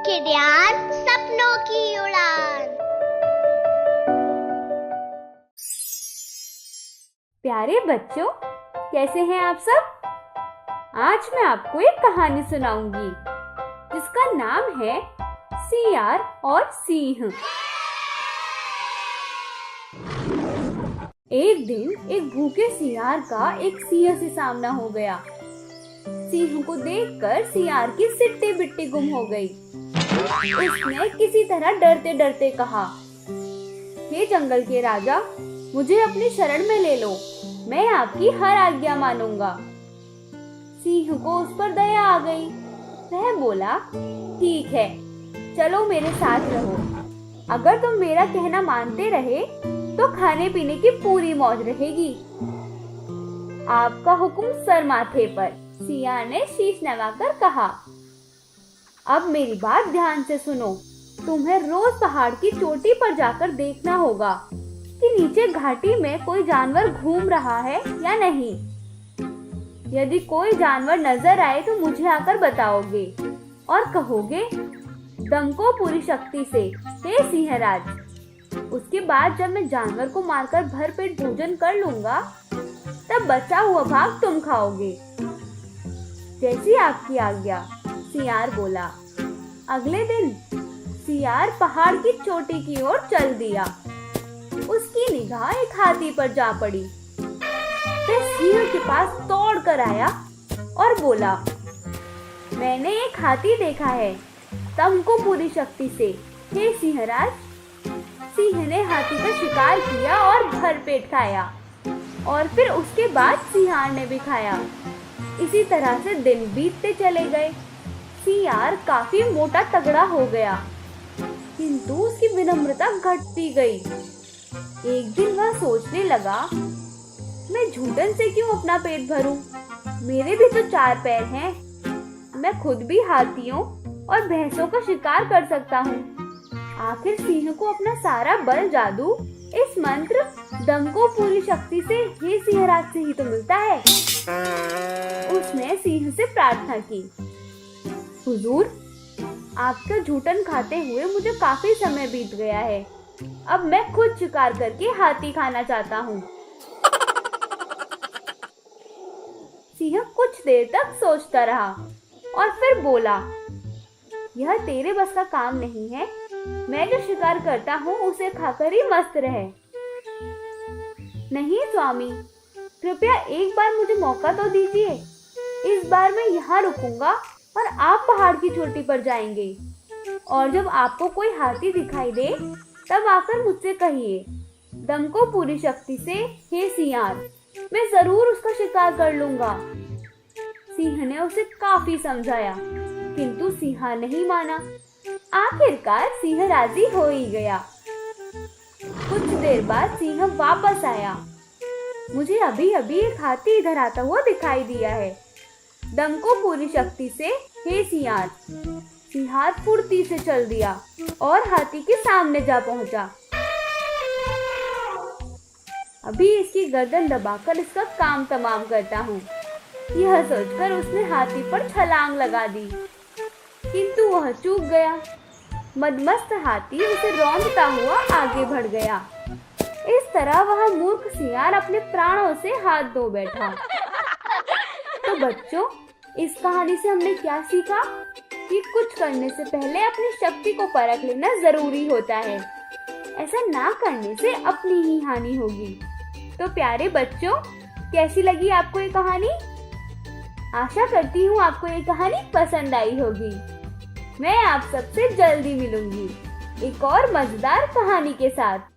के ध्यान सपनों की उड़ान। प्यारे बच्चों, कैसे हैं आप सब? आज मैं आपको एक कहानी सुनाऊंगी जिसका नाम है सियार और सिंह। एक दिन एक भूखे सियार का एक सिंह से सामना हो गया। सिंह को देखकर सियार की सिट्टी बिट्टी गुम हो गई। उसने किसी तरह डरते डरते कहा, हे जंगल के राजा, मुझे अपनी शरण में ले लो, मैं आपकी हर आज्ञा मानूंगा। सिंह को उस पर दया आ गई। वह बोला, ठीक है, चलो मेरे साथ रहो। अगर तुम मेरा कहना मानते रहे तो खाने पीने की पूरी मौज रहेगी। आपका हुक्म सर माथे पर, सियार ने शीश नवाकर कहा। अब मेरी बात ध्यान से सुनो। तुम्हें रोज पहाड़ की चोटी पर जाकर देखना होगा कि नीचे घाटी में कोई जानवर घूम रहा है या नहीं। यदि कोई जानवर नजर आए तो मुझे आकर बताओगे और कहोगे, दम को पूरी शक्ति से, हे सिंहराज। उसके बाद जब मैं जानवर को मारकर भरपेट भोजन कर लूंगा, तब बचा हुआ भाग तुम खाओगे। जैसी आपकी आज्ञा, सियार बोला। अगले दिन सियार पहाड़ की चोटी की ओर चल दिया। उसकी निगाह एक हाथी पर जा पड़ी। वह सिंह के पास दौड़ कर आया और बोला, मैंने एक हाथी देखा है, तुमको पूरी शक्ति से, हे सिंहराज। सिंह ने हाथी का शिकार किया और भरपेट खाया और फिर उसके बाद सियार ने भी खाया। इसी तरह से दिन बीतते चले गए। सियार काफी मोटा तगड़ा हो गया, किंतु उसकी विनम्रता घटती गई। एक दिन वह सोचने लगा, मैं झूठन से क्यों अपना पेट भरूं? मेरे भी तो 4 पैर हैं। मैं खुद भी हाथियों और भैंसों का शिकार कर सकता हूँ। आखिर सिंह को अपना सारा बल जादू इस मंत्र दम को पूरी शक्ति से, हे सिंहराज से ही तो मिलता है। उसने सिंह से प्रार्थना की, हुजूर, आपका झूठन खाते हुए मुझे काफी समय बीत गया है। अब मैं खुद शिकार करके हाथी खाना चाहता हूँ। सिंह कुछ देर तक सोचता रहा और फिर बोला, यह तेरे बस का काम नहीं है। मैं जो शिकार करता हूँ उसे खाकर ही मस्त रहे। नहीं स्वामी, कृपया एक बार मुझे मौका तो दीजिए। इस बार मैं यहाँ रुकूंगा और आप पहाड़ की चोटी पर जाएंगे, और जब आपको कोई हाथी दिखाई दे तब आकर मुझसे कहिए, दम को पूरी शक्ति से, हे सियार, मैं जरूर उसका शिकार कर लूंगा। सिंह ने उसे काफी समझाया, किंतु सिंह नहीं माना। आखिरकार सिंह राजी हो ही गया। कुछ देर बाद सिंह वापस आया। मुझे अभी अभी एक हाथी इधर आता हुआ दिखाई दिया है। दम को पूरी शक्ति से, हे सियार। सिंह फुर्ती से चल दिया और हाथी के सामने जा पहुंचा। अभी इसकी गर्दन दबाकर इसका काम तमाम करता हूँ, यह सोचकर उसने हाथी पर छलांग लगा दी, किंतु वह चूक गया। मदमस्त हाथी उसे रौंदता हुआ आगे बढ़ गया। इस तरह वह मूर्ख सियार अपने प्राणों से हाथ धो बैठा। तो बच्चों, इस कहानी से हमने क्या सीखा कि कुछ करने से पहले अपनी शक्ति को परख लेना जरूरी होता है। ऐसा ना करने से अपनी ही हानि होगी। तो प्यारे बच्चों, कैसी लगी आपको ये कहानी? आशा करती हूँ आपको ये कहानी पसंद आई होगी। मैं आप सबसे जल्दी मिलूंगी एक और मजेदार कहानी के साथ।